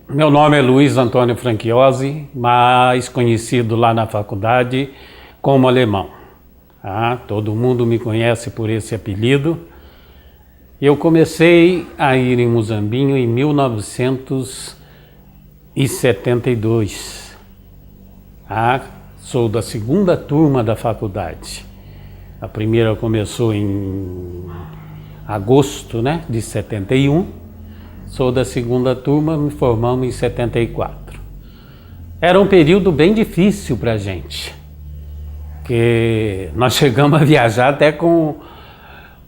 Meu nome é Luiz Antônio Franchiozzi, mais conhecido lá na faculdade como Alemão. Todo mundo me conhece por esse apelido. Eu comecei a ir em Muzambinho em 1972. Sou da segunda turma da faculdade. A primeira começou em agosto, de 71. Sou da segunda turma, me formamos em 74. Era um período bem difícil para a gente, porque nós chegamos a viajar até com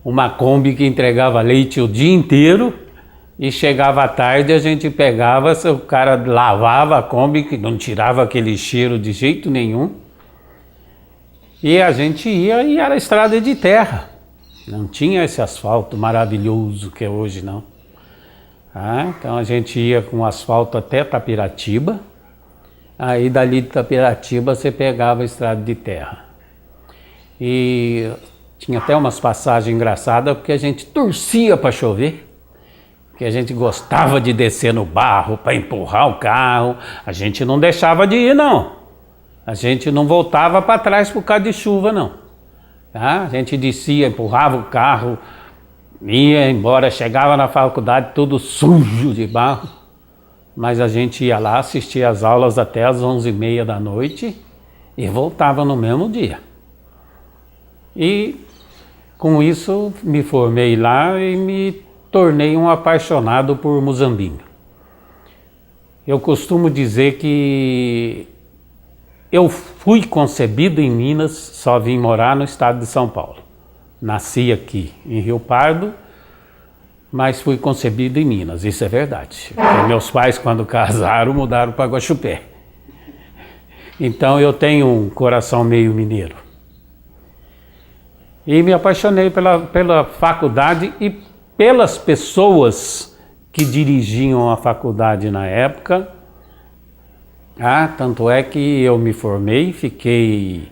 uma Kombi que entregava leite o dia inteiro e chegava à tarde, a gente pegava, o cara lavava a Kombi, que não tirava aquele cheiro de jeito nenhum, e a gente ia e era estrada de terra. Não tinha esse asfalto maravilhoso que é hoje, não. Então a gente ia com asfalto até Tapiratiba, aí dali de Tapiratiba você pegava a estrada de terra. E tinha até umas passagens engraçadas, porque a gente torcia para chover, porque a gente gostava de descer no barro para empurrar o carro, a gente não deixava de ir não, a gente não voltava para trás por causa de chuva não. A gente descia, empurrava o carro, ia embora, chegava na faculdade tudo sujo de barro, mas a gente ia lá, assistia às aulas até às 11h30 da noite e voltava no mesmo dia. E com isso me formei lá e me tornei um apaixonado por Muzambinho. Eu costumo dizer que eu fui concebido em Minas, só vim morar no estado de São Paulo. Nasci aqui em Rio Pardo, mas fui concebido em Minas, isso é verdade. Porque meus pais, quando casaram, mudaram para Guaxupé. Então eu tenho um coração meio mineiro. E me apaixonei pela faculdade e pelas pessoas que dirigiam a faculdade na época. Tanto é que eu me formei, fiquei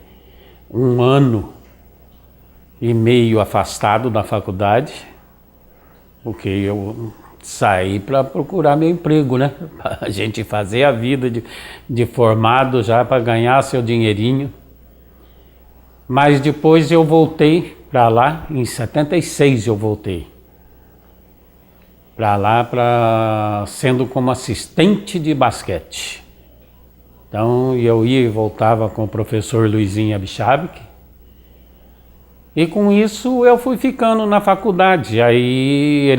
1 ano e meio afastado da faculdade, porque eu saí para procurar meu emprego, a gente fazer a vida de formado já para ganhar seu dinheirinho. Mas depois eu voltei para lá, em 76 eu voltei para lá, sendo como assistente de basquete. Então eu ia e voltava com o professor Luizinho Abichabik. E com isso eu fui ficando na faculdade. Aí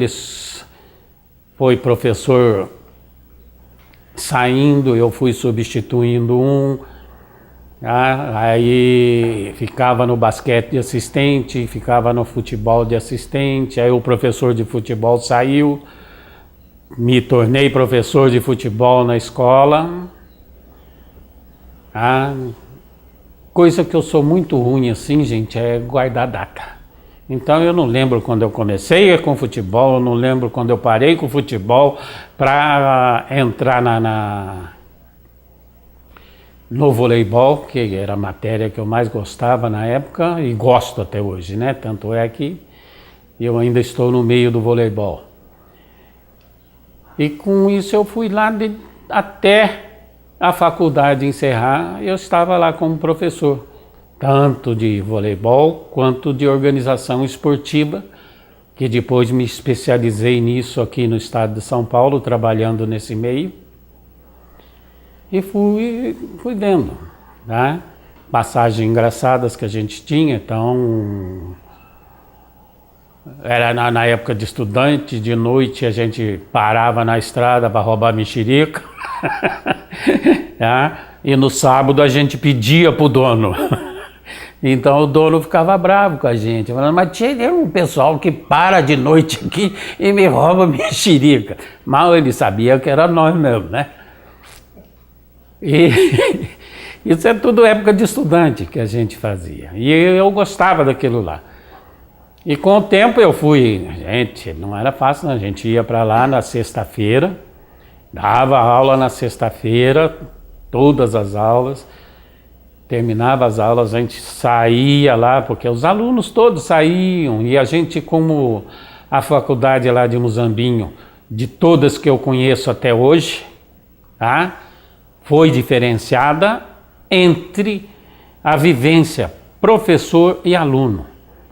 foi professor saindo, eu fui substituindo um. Aí ficava no basquete de assistente, ficava no futebol de assistente. Aí o professor de futebol saiu, me tornei professor de futebol na escola. Coisa que eu sou muito ruim assim, gente, é guardar data. Então eu não lembro quando eu comecei com futebol, eu não lembro quando eu parei com futebol para entrar no voleibol, que era a matéria que eu mais gostava na época e gosto até hoje, Tanto é que eu ainda estou no meio do voleibol. E com isso eu fui lá até a faculdade encerrar, eu estava lá como professor, tanto de voleibol quanto de organização esportiva, que depois me especializei nisso aqui no estado de São Paulo, trabalhando nesse meio, e fui vendo, passagens engraçadas que a gente tinha. Então, era na época de estudante, de noite a gente parava na estrada para roubar mexerica. E no sábado a gente pedia pro dono. Então o dono ficava bravo com a gente, falando, mas tinha um pessoal que para de noite aqui e me rouba mexerica. Mal ele sabia que era nós mesmo, E isso é tudo época de estudante que a gente fazia. E eu gostava daquilo lá. E com o tempo eu fui, gente, não era fácil, a gente ia para lá na sexta-feira, dava aula na sexta-feira, todas as aulas, terminava as aulas, a gente saía lá, porque os alunos todos saíam, e a gente, como a faculdade lá de Muzambinho, de todas que eu conheço até hoje, tá? Foi diferenciada entre a vivência professor e aluno.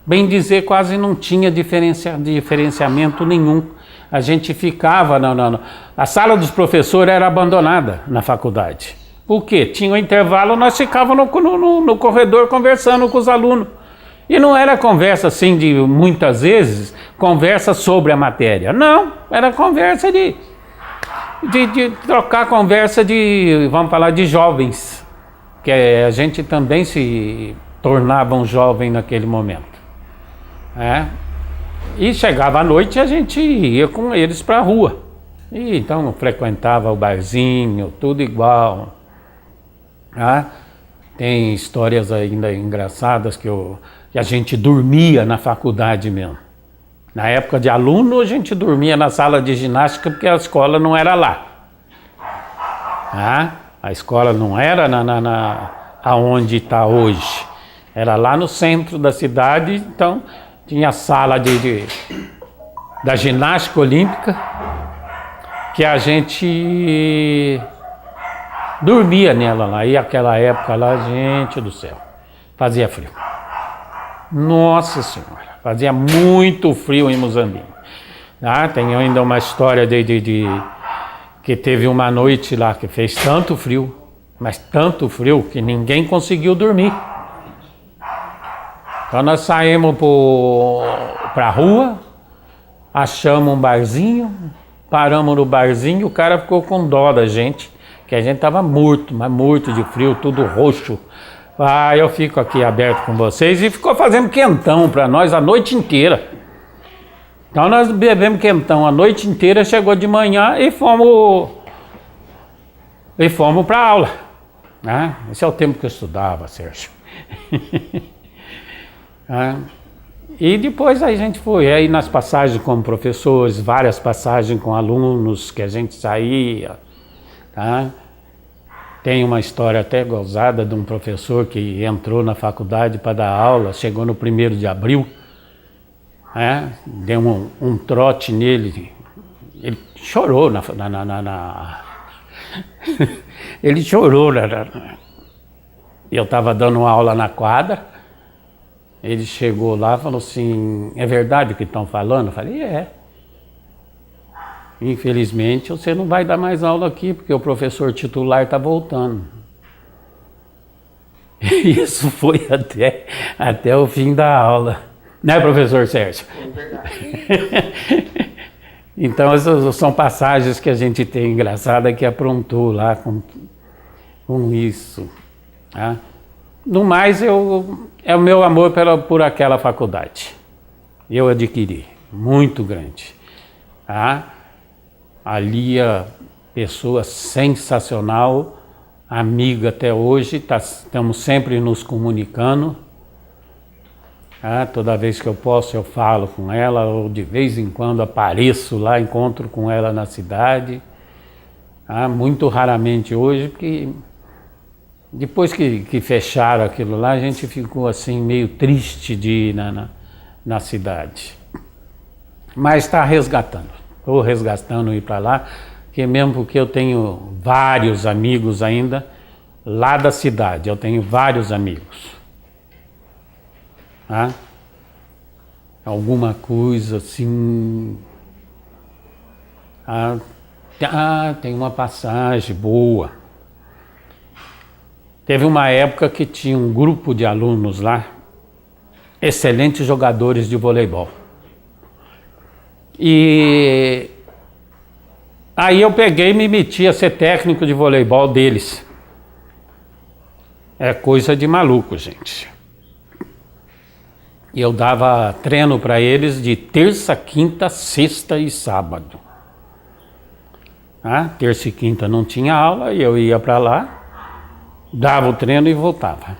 Bem dizer, quase não tinha diferenciamento nenhum. A gente ficava, a sala dos professores era abandonada na faculdade. Por quê? Tinha um intervalo, nós ficávamos no corredor conversando com os alunos. E não era conversa assim de, muitas vezes, conversa sobre a matéria. Não, era conversa de trocar conversa de, vamos falar, de jovens. Que a gente também se tornava um jovem naquele momento. E chegava à noite e a gente ia com eles para a rua. E então frequentava o barzinho, tudo igual. Tem histórias ainda engraçadas que a gente dormia na faculdade mesmo. Na época de aluno, a gente dormia na sala de ginástica porque a escola não era lá. A escola não era aonde está hoje. Era lá no centro da cidade, então tinha a sala da ginástica olímpica, que a gente dormia nela lá. E aquela época lá, gente do céu, fazia frio. Nossa Senhora, fazia muito frio em Muzambinho. Tem ainda uma história que teve uma noite lá que fez tanto frio, mas tanto frio que ninguém conseguiu dormir. Então nós saímos para a rua, achamos um barzinho, paramos no barzinho, o cara ficou com dó da gente, que a gente estava morto, mas morto de frio, tudo roxo. Eu fico aqui aberto com vocês, e ficou fazendo quentão para nós a noite inteira. Então nós bebemos quentão a noite inteira, chegou de manhã e fomos para a aula. Esse é o tempo que eu estudava, Sérgio. E depois a gente foi aí nas passagens como professores, várias passagens com alunos que a gente saía. Tem uma história até gozada de um professor que entrou na faculdade para dar aula, chegou no 1º de abril, deu um trote nele, ele chorou ele chorou, eu estava dando aula na quadra, ele chegou lá e falou assim, é verdade o que estão falando? Eu falei, é. Infelizmente você não vai dar mais aula aqui, porque o professor titular está voltando. Isso foi até o fim da aula. Né, professor Sérgio? É verdade. Então essas são passagens que a gente tem engraçada que aprontou lá com isso. No mais, é o meu amor por aquela faculdade. Eu adquiri, muito grande. Ali a pessoa sensacional, amiga até hoje, estamos sempre nos comunicando. Toda vez que eu posso eu falo com ela, ou de vez em quando apareço lá, encontro com ela na cidade. Muito raramente hoje, porque depois que fecharam aquilo lá, a gente ficou assim meio triste de ir na cidade. Mas está resgatando. Estou resgatando ir para lá, que mesmo porque eu tenho vários amigos ainda lá da cidade, eu tenho vários amigos. Alguma coisa assim. Tem uma passagem boa. Teve uma época que tinha um grupo de alunos lá, excelentes jogadores de voleibol. E aí eu peguei e me meti a ser técnico de voleibol deles. É coisa de maluco, gente. E eu dava treino para eles de terça, quinta, sexta e sábado. Terça e quinta não tinha aula e eu ia para lá, dava o treino e voltava.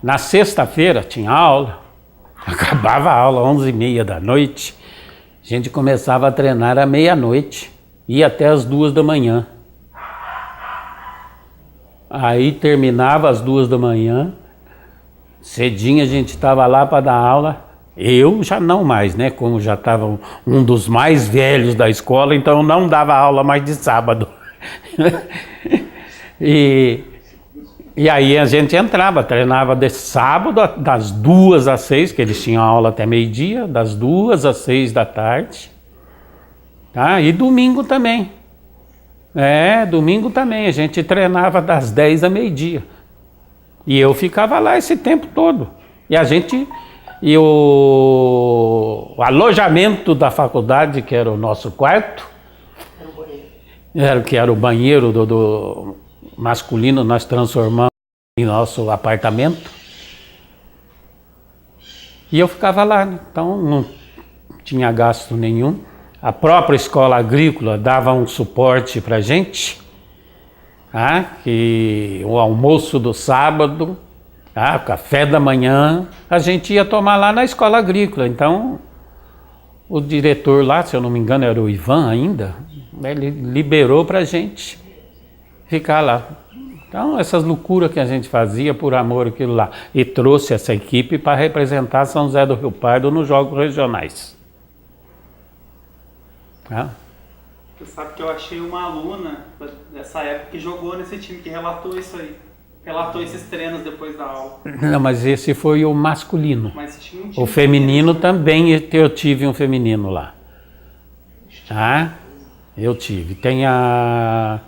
Na sexta-feira tinha aula, acabava a aula 11h30 da noite. A gente começava a treinar à meia-noite, ia até as 2 da manhã. Aí terminava às 2 da manhã, cedinho a gente estava lá para dar aula. Eu já não mais, né? Como já estava um dos mais velhos da escola, então eu não dava aula mais de sábado. E aí a gente entrava, treinava de sábado das 2 às 6, que eles tinham aula até meio-dia, das 2 às 6 da tarde. Tá? E domingo também. Domingo também, a gente treinava das 10 a meio-dia. E eu ficava lá esse tempo todo. E o alojamento da faculdade, que era o nosso quarto, que era o banheiro do masculino, nós transformamos em nosso apartamento. E eu ficava lá, né? Então não tinha gasto nenhum. A própria escola agrícola dava um suporte para a gente, que o almoço do sábado, o café da manhã, a gente ia tomar lá na escola agrícola. Então, o diretor lá, se eu não me engano era o Ivan ainda, ele liberou para a gente ficar lá. Então, essas loucuras que a gente fazia por amor àquilo lá. E trouxe essa equipe para representar São José do Rio Pardo nos Jogos Regionais. Você sabe que eu achei uma aluna dessa época que jogou nesse time, que relatou isso aí. Relatou esses treinos depois da aula. Não, mas esse foi o masculino. Mas tinha um time o feminino também, eu tive um feminino lá. Eu tive. Tem a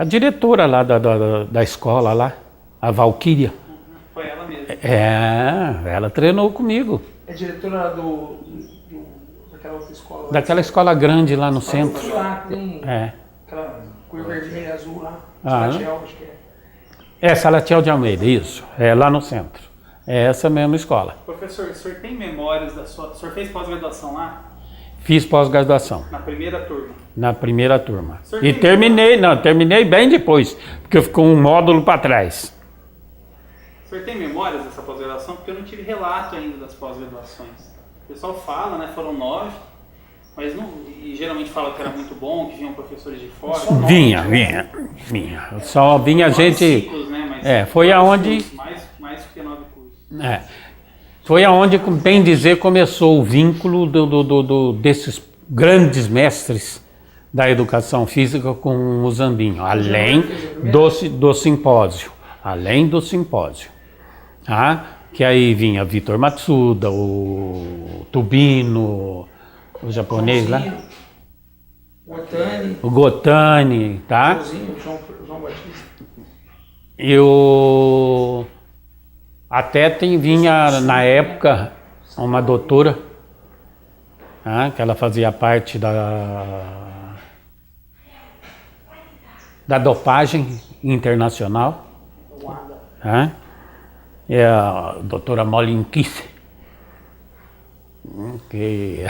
diretora lá da escola lá, a Valquíria. Foi ela mesma. Ela treinou comigo. É diretora daquela outra escola? Daquela escola grande lá no centro. Lá tem aquela cor vermelha e azul lá. Salatiel, acho que é. Salatiel de Almeida, isso. É lá no centro. É essa mesma escola. Professor, o senhor tem memórias da sua... O senhor fez pós-graduação lá? Fiz pós-graduação. Na primeira turma? Na primeira turma. E terminei bem depois, porque ficou um módulo para trás. O senhor tem memórias dessa pós-graduação? Porque eu não tive relato ainda das pós-graduações. O pessoal fala, né? Foram 9, mas não, e geralmente fala que era muito bom, que vinham professores de fora. Vinha. Só vinha gente... Ciclos, né? Mas foi aonde... Mais que 9 cursos. Foi aonde, bem dizer, começou o vínculo desses grandes mestres da educação física com o Zambinho, além do simpósio. Que aí vinha Vitor Matsuda, o Tubino, o japonês lá, o Gotani, tá? João Batista. E até vinha na época uma doutora, que ela fazia parte da dopagem internacional. É a doutora Molinquice, que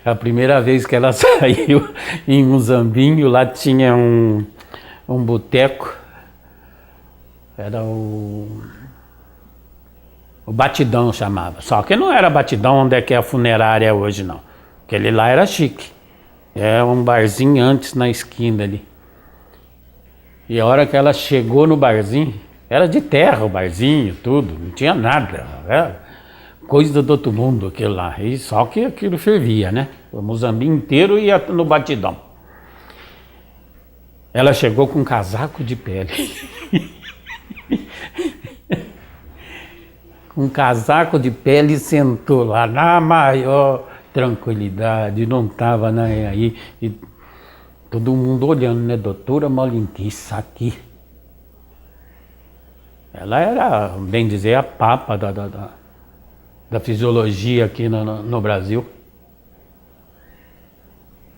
a primeira vez que ela saiu em Muzambinho, lá tinha um boteco, era o Batidão chamava, só que não era Batidão onde é que é a funerária hoje não, aquele lá era chique, é um barzinho antes na esquina ali. E a hora que ela chegou no barzinho, era de terra o barzinho, tudo, não tinha nada, era coisa do outro mundo aquilo lá, e só que aquilo fervia, né? O Muzambinho inteiro ia no Batidão. Ela chegou com um casaco de pele. Com um casaco de pele e sentou lá na maior tranquilidade, não estava nem aí. E todo mundo olhando, né? Doutora Molinquice aqui. Ela era, bem dizer, a papa da fisiologia aqui no Brasil.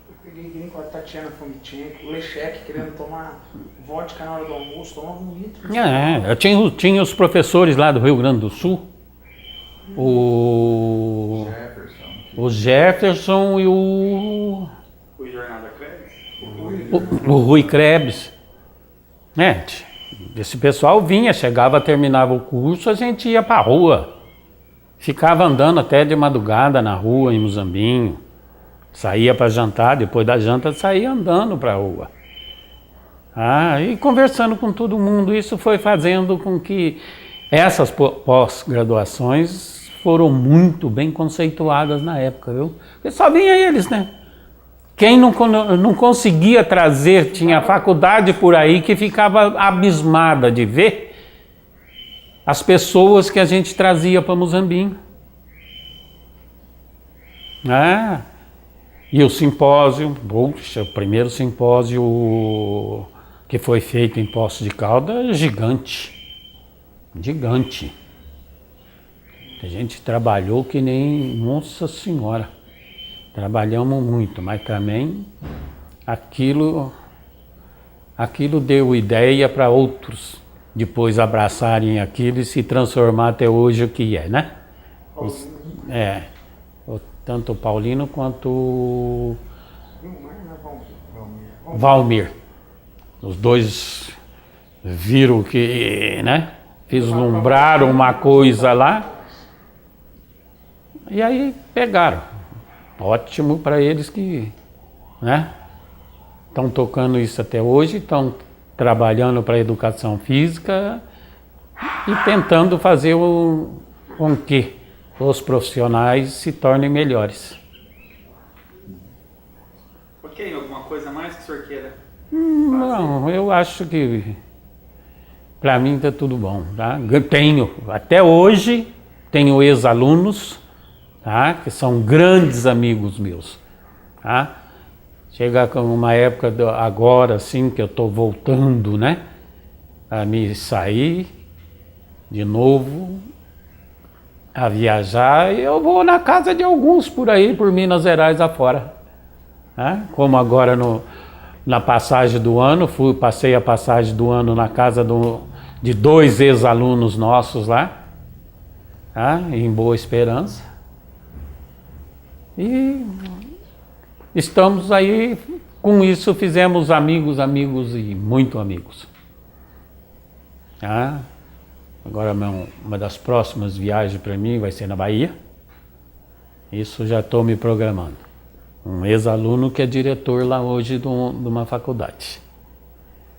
Eu peguei bem com a Tatiana Fomitchenko, o Lechek querendo tomar vodka na hora do almoço, tomava 1 litro. Eu tinha os professores lá do Rio Grande do Sul, o Jefferson e O Jornada Krebs? o Rui Krebs. Esse pessoal vinha, chegava, terminava o curso, a gente ia para a rua. Ficava andando até de madrugada na rua, em Muzambinho. Saía para jantar, depois da janta saía andando para a rua. E conversando com todo mundo. Isso foi fazendo com que essas pós-graduações foram muito bem conceituadas na época, viu? Porque só vinha eles, né? Quem não conseguia trazer, tinha faculdade por aí que ficava abismada de ver as pessoas que a gente trazia para Muzambinho. E o simpósio, o primeiro simpósio que foi feito em Poços de Caldas, gigante. Gigante. A gente trabalhou que nem Nossa Senhora. Trabalhamos muito, mas também aquilo deu ideia para outros depois abraçarem aquilo e se transformar até hoje o que é, né? Tanto o Paulino quanto o Valmir. Os dois viram que, né? Vislumbraram uma coisa lá e aí pegaram. Ótimo para eles que, né? Estão tocando isso até hoje, estão trabalhando para a educação física e tentando fazer com que os profissionais se tornem melhores. Ok, alguma coisa mais que o senhor queira? Não, eu acho que para mim está tudo bom, tá? Até hoje, tenho ex-alunos, tá? Que são grandes amigos meus, tá? Chega uma época agora, assim, que eu estou voltando, né? A me sair de novo, a viajar, e eu vou na casa de alguns por aí, por Minas Gerais afora. Tá? Como agora na passagem do ano, passei a passagem do ano na casa de 2 ex-alunos nossos lá, tá? Em Boa Esperança. E estamos aí, com isso fizemos amigos e muito amigos. Tá? Agora uma das próximas viagens para mim vai ser na Bahia. Isso já estou me programando. Um ex-aluno que é diretor lá hoje de uma faculdade.